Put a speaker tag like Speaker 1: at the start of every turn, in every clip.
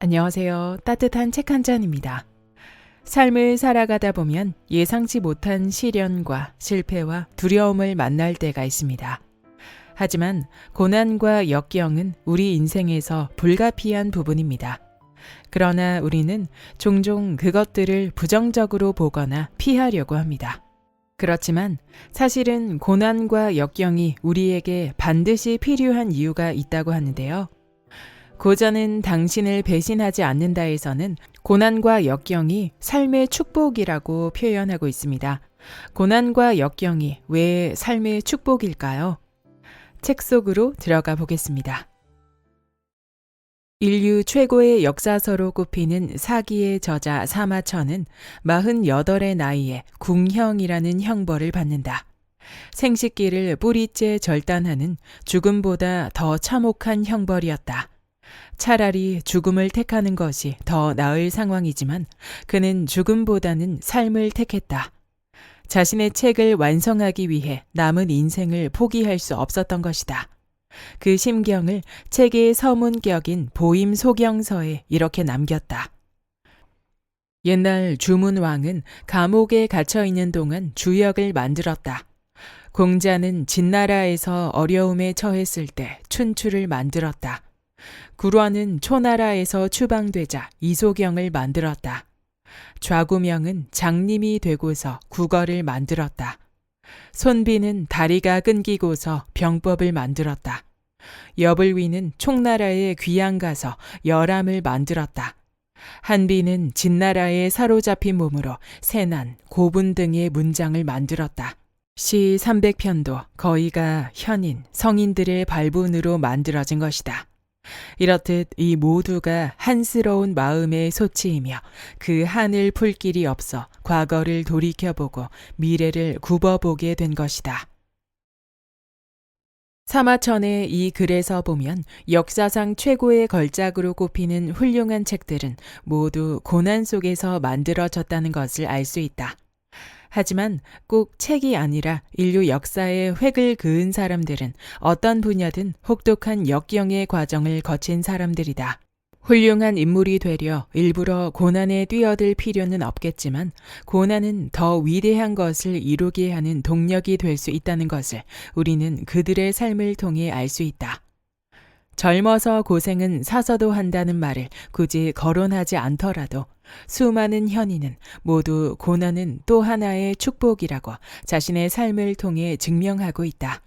Speaker 1: 안녕하세요. 따뜻한 책 한 잔입니다. 삶을 살아가다 보면 예상치 못한 시련과 실패와 두려움을 만날 때가 있습니다. 하지만 고난과 역경은 우리 인생에서 불가피한 부분입니다. 그러나 우리는 종종 그것들을 부정적으로 보거나 피하려고 합니다. 그렇지만 사실은 고난과 역경이 우리에게 반드시 필요한 이유가 있다고 하는데요. 고전은 당신을 배신하지 않는다에서는 고난과 역경이 삶의 축복이라고 표현하고 있습니다. 고난과 역경이 왜 삶의 축복일까요? 책 속으로 들어가 보겠습니다. 인류 최고의 역사서로 꼽히는 사기의 저자 사마천은 48의 나이에 궁형이라는 형벌을 받는다. 생식기를 뿌리째 절단하는 죽음보다 더 참혹한 형벌이었다. 차라리 죽음을 택하는 것이 더 나을 상황이지만 그는 죽음보다는 삶을 택했다. 자신의 책을 완성하기 위해 남은 인생을 포기할 수 없었던 것이다. 그 심경을 책의 서문격인 보임 소경서에 이렇게 남겼다. 옛날 주문왕은 감옥에 갇혀 있는 동안 주역을 만들었다. 공자는 진나라에서 어려움에 처했을 때 춘추를 만들었다. 굴원은 초나라에서 추방되자 이소경을 만들었다. 좌구명은 장님이 되고서 국어를 만들었다. 손비는 다리가 끊기고서 병법을 만들었다. 여불위는 총나라에 귀양 가서 열암을 만들었다. 한비는 진나라에 사로잡힌 몸으로 세난, 고분 등의 문장을 만들었다. 시 300편도 거의가 현인, 성인들의 발분으로 만들어진 것이다. 이렇듯 이 모두가 한스러운 마음의 소치이며 그 한을 풀 길이 없어 과거를 돌이켜보고 미래를 굽어보게 된 것이다. 사마천의 이 글에서 보면 역사상 최고의 걸작으로 꼽히는 훌륭한 책들은 모두 고난 속에서 만들어졌다는 것을 알 수 있다. 하지만 꼭 책이 아니라 인류 역사에 획을 그은 사람들은 어떤 분야든 혹독한 역경의 과정을 거친 사람들이다. 훌륭한 인물이 되려 일부러 고난에 뛰어들 필요는 없겠지만 고난은 더 위대한 것을 이루게 하는 동력이 될 수 있다는 것을 우리는 그들의 삶을 통해 알 수 있다. 젊어서 고생은 사서도 한다는 말을 굳이 거론하지 않더라도 수많은 현인은 모두 고난은 또 하나의 축복이라고 자신의 삶을 통해 증명하고 있다.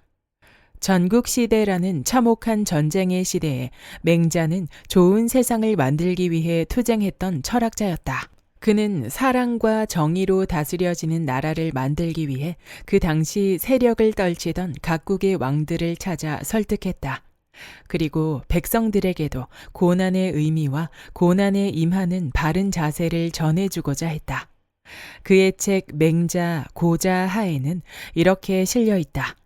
Speaker 1: 전국시대라는 참혹한 전쟁의 시대에 맹자는 좋은 세상을 만들기 위해 투쟁했던 철학자였다. 그는 사랑과 정의로 다스려지는 나라를 만들기 위해 그 당시 세력을 떨치던 각국의 왕들을 찾아 설득했다. 그리고 백성들에게도 고난의 의미와 고난에 임하는 바른 자세를 전해주고자 했다. 그의 책 맹자 고자하에는 이렇게 실려 있다.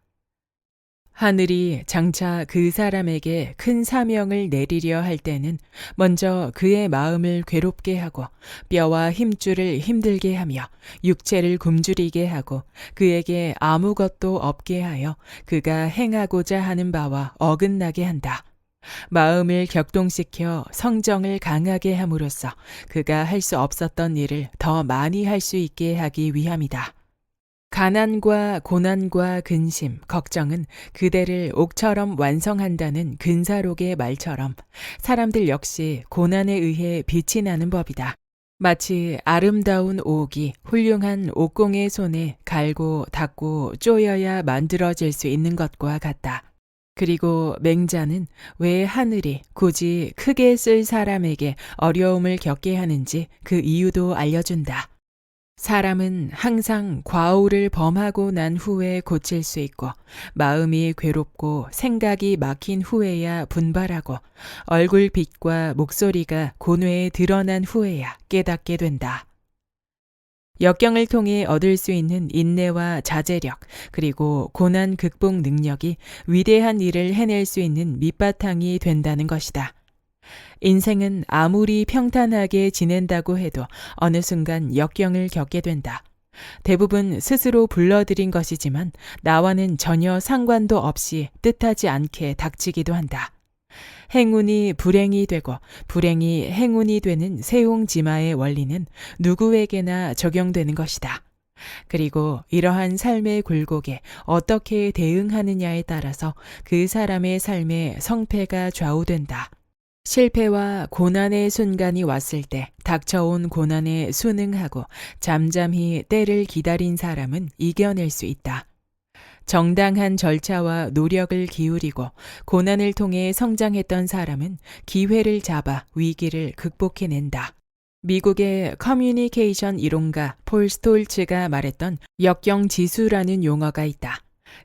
Speaker 1: 하늘이 장차 그 사람에게 큰 사명을 내리려 할 때는 먼저 그의 마음을 괴롭게 하고 뼈와 힘줄을 힘들게 하며 육체를 굶주리게 하고 그에게 아무것도 없게 하여 그가 행하고자 하는 바와 어긋나게 한다. 마음을 격동시켜 성정을 강하게 함으로써 그가 할 수 없었던 일을 더 많이 할 수 있게 하기 위함이다. 가난과 고난과 근심, 걱정은 그대를 옥처럼 완성한다는 근사록의 말처럼 사람들 역시 고난에 의해 빛이 나는 법이다. 마치 아름다운 옥이 훌륭한 옥공의 손에 갈고 닦고 쪼여야 만들어질 수 있는 것과 같다. 그리고 맹자는 왜 하늘이 굳이 크게 쓸 사람에게 어려움을 겪게 하는지 그 이유도 알려준다. 사람은 항상 과오를 범하고 난 후에 고칠 수 있고 마음이 괴롭고 생각이 막힌 후에야 분발하고 얼굴빛과 목소리가 고뇌에 드러난 후에야 깨닫게 된다. 역경을 통해 얻을 수 있는 인내와 자제력 그리고 고난 극복 능력이 위대한 일을 해낼 수 있는 밑바탕이 된다는 것이다. 인생은 아무리 평탄하게 지낸다고 해도 어느 순간 역경을 겪게 된다. 대부분 스스로 불러들인 것이지만 나와는 전혀 상관도 없이 뜻하지 않게 닥치기도 한다. 행운이 불행이 되고 불행이 행운이 되는 세옹지마의 원리는 누구에게나 적용되는 것이다. 그리고 이러한 삶의 굴곡에 어떻게 대응하느냐에 따라서 그 사람의 삶의 성패가 좌우된다. 실패와 고난의 순간이 왔을 때 닥쳐온 고난에 순응하고 잠잠히 때를 기다린 사람은 이겨낼 수 있다. 정당한 절차와 노력을 기울이고 고난을 통해 성장했던 사람은 기회를 잡아 위기를 극복해낸다. 미국의 커뮤니케이션 이론가 폴 스톨츠가 말했던 역경지수라는 용어가 있다.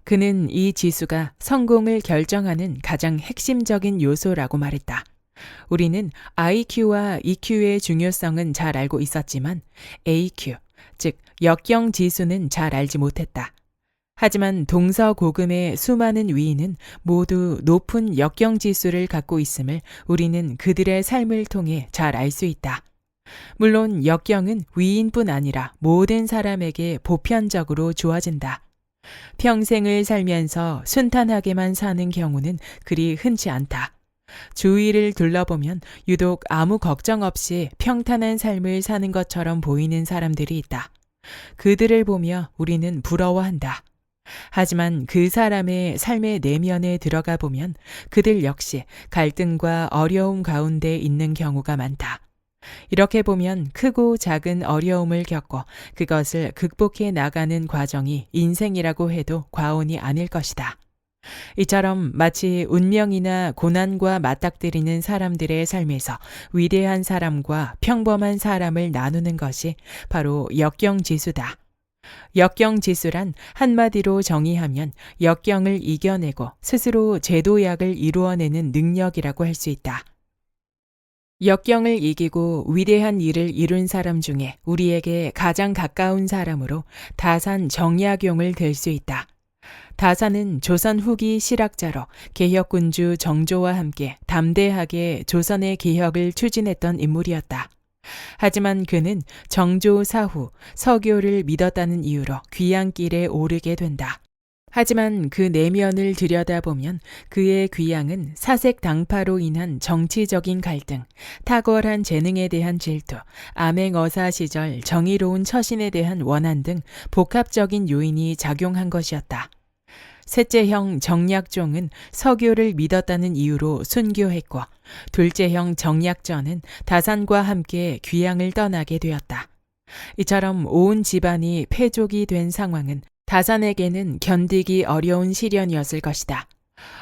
Speaker 1: 그는 이 지수가 성공을 결정하는 가장 핵심적인 요소라고 말했다. 우리는 IQ와 EQ의 중요성은 잘 알고 있었지만 AQ, 즉 역경지수는 잘 알지 못했다. 하지만 동서고금의 수많은 위인은 모두 높은 역경지수를 갖고 있음을 우리는 그들의 삶을 통해 잘 알 수 있다. 물론 역경은 위인뿐 아니라 모든 사람에게 보편적으로 주어진다. 평생을 살면서 순탄하게만 사는 경우는 그리 흔치 않다. 주위를 둘러보면 유독 아무 걱정 없이 평탄한 삶을 사는 것처럼 보이는 사람들이 있다. 그들을 보며 우리는 부러워한다. 하지만 그 사람의 삶의 내면에 들어가 보면 그들 역시 갈등과 어려움 가운데 있는 경우가 많다. 이렇게 보면 크고 작은 어려움을 겪고 그것을 극복해 나가는 과정이 인생이라고 해도 과언이 아닐 것이다. 이처럼 마치 운명이나 고난과 맞닥뜨리는 사람들의 삶에서 위대한 사람과 평범한 사람을 나누는 것이 바로 역경지수다. 역경지수란 한마디로 정의하면 역경을 이겨내고 스스로 제도약을 이루어내는 능력이라고 할 수 있다. 역경을 이기고 위대한 일을 이룬 사람 중에 우리에게 가장 가까운 사람으로 다산 정약용을 들 수 있다. 다산은 조선 후기 실학자로 개혁군주 정조와 함께 담대하게 조선의 개혁을 추진했던 인물이었다. 하지만 그는 정조 사후 서교를 믿었다는 이유로 귀양길에 오르게 된다. 하지만 그 내면을 들여다보면 그의 귀양은 사색 당파로 인한 정치적인 갈등, 탁월한 재능에 대한 질투, 암행어사 시절 정의로운 처신에 대한 원한 등 복합적인 요인이 작용한 것이었다. 셋째 형 정약종은 서교를 믿었다는 이유로 순교했고 둘째 형 정약전은 다산과 함께 귀양을 떠나게 되었다. 이처럼 온 집안이 패족이 된 상황은 다산에게는 견디기 어려운 시련이었을 것이다.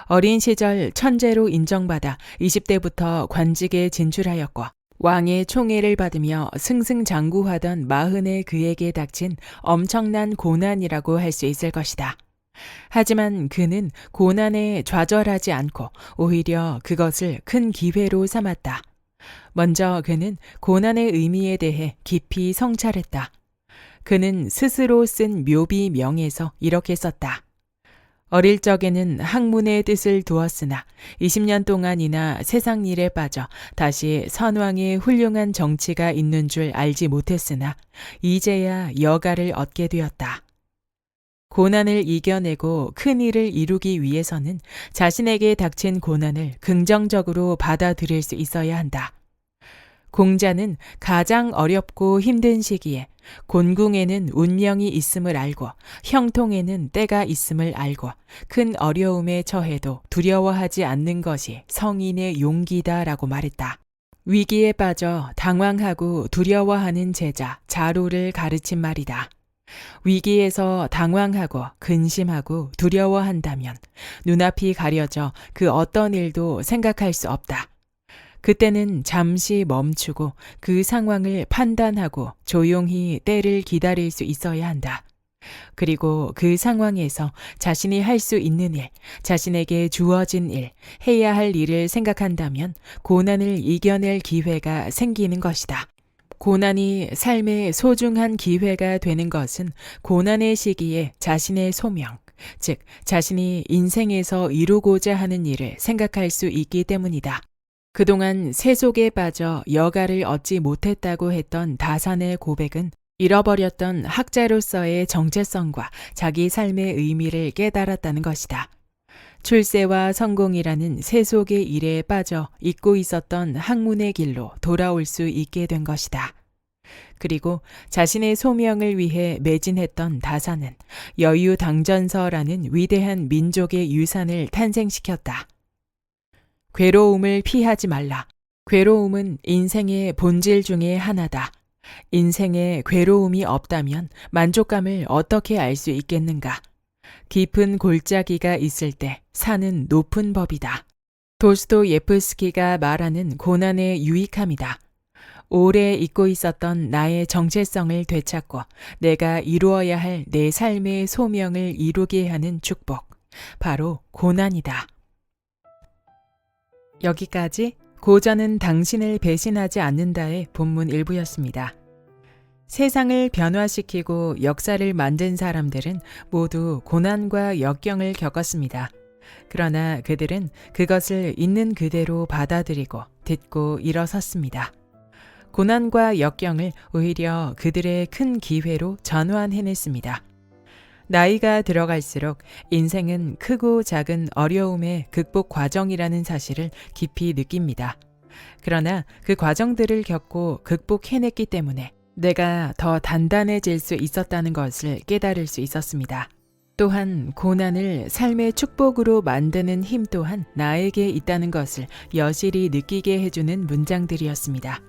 Speaker 1: 어린 시절 천재로 인정받아 20대부터 관직에 진출하였고 왕의 총애를 받으며 승승장구하던 마흔의 그에게 닥친 엄청난 고난이라고 할 수 있을 것이다. 하지만 그는 고난에 좌절하지 않고 오히려 그것을 큰 기회로 삼았다. 먼저 그는 고난의 의미에 대해 깊이 성찰했다. 그는 스스로 쓴 묘비명에서 이렇게 썼다. 어릴 적에는 학문의 뜻을 두었으나 20년 동안이나 세상 일에 빠져 다시 선왕의 훌륭한 정치가 있는 줄 알지 못했으나 이제야 여가를 얻게 되었다. 고난을 이겨내고 큰 일을 이루기 위해서는 자신에게 닥친 고난을 긍정적으로 받아들일 수 있어야 한다. 공자는 가장 어렵고 힘든 시기에 곤궁에는 운명이 있음을 알고 형통에는 때가 있음을 알고 큰 어려움에 처해도 두려워하지 않는 것이 성인의 용기다라고 말했다. 위기에 빠져 당황하고 두려워하는 제자 자루를 가르친 말이다. 위기에서 당황하고 근심하고 두려워한다면 눈앞이 가려져 그 어떤 일도 생각할 수 없다. 그때는 잠시 멈추고 그 상황을 판단하고 조용히 때를 기다릴 수 있어야 한다. 그리고 그 상황에서 자신이 할 수 있는 일, 자신에게 주어진 일, 해야 할 일을 생각한다면 고난을 이겨낼 기회가 생기는 것이다. 고난이 삶의 소중한 기회가 되는 것은 고난의 시기에 자신의 소명, 즉 자신이 인생에서 이루고자 하는 일을 생각할 수 있기 때문이다. 그동안 세속에 빠져 여가를 얻지 못했다고 했던 다산의 고백은 잃어버렸던 학자로서의 정체성과 자기 삶의 의미를 깨달았다는 것이다. 출세와 성공이라는 세속의 일에 빠져 잊고 있었던 학문의 길로 돌아올 수 있게 된 것이다. 그리고 자신의 소명을 위해 매진했던 다사는 여유당전서라는 위대한 민족의 유산을 탄생시켰다. 괴로움을 피하지 말라. 괴로움은 인생의 본질 중에 하나다. 인생에 괴로움이 없다면 만족감을 어떻게 알 수 있겠는가? 깊은 골짜기가 있을 때 산은 높은 법이다. 도스토예프스키가 말하는 고난의 유익함이다. 오래 잊고 있었던 나의 정체성을 되찾고 내가 이루어야 할 내 삶의 소명을 이루게 하는 축복. 바로 고난이다. 여기까지 고전은 당신을 배신하지 않는다의 본문 일부였습니다. 세상을 변화시키고 역사를 만든 사람들은 모두 고난과 역경을 겪었습니다. 그러나 그들은 그것을 있는 그대로 받아들이고 딛고 일어섰습니다. 고난과 역경을 오히려 그들의 큰 기회로 전환해냈습니다. 나이가 들어갈수록 인생은 크고 작은 어려움의 극복 과정이라는 사실을 깊이 느낍니다. 그러나 그 과정들을 겪고 극복해냈기 때문에 내가 더 단단해질 수 있었다는 것을 깨달을 수 있었습니다. 또한 고난을 삶의 축복으로 만드는 힘 또한 나에게 있다는 것을 여실히 느끼게 해주는 문장들이었습니다.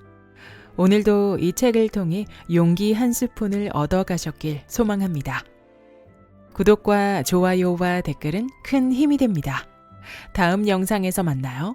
Speaker 1: 오늘도 이 책을 통해 용기 한 스푼을 얻어가셨길 소망합니다. 구독과 좋아요와 댓글은 큰 힘이 됩니다. 다음 영상에서 만나요.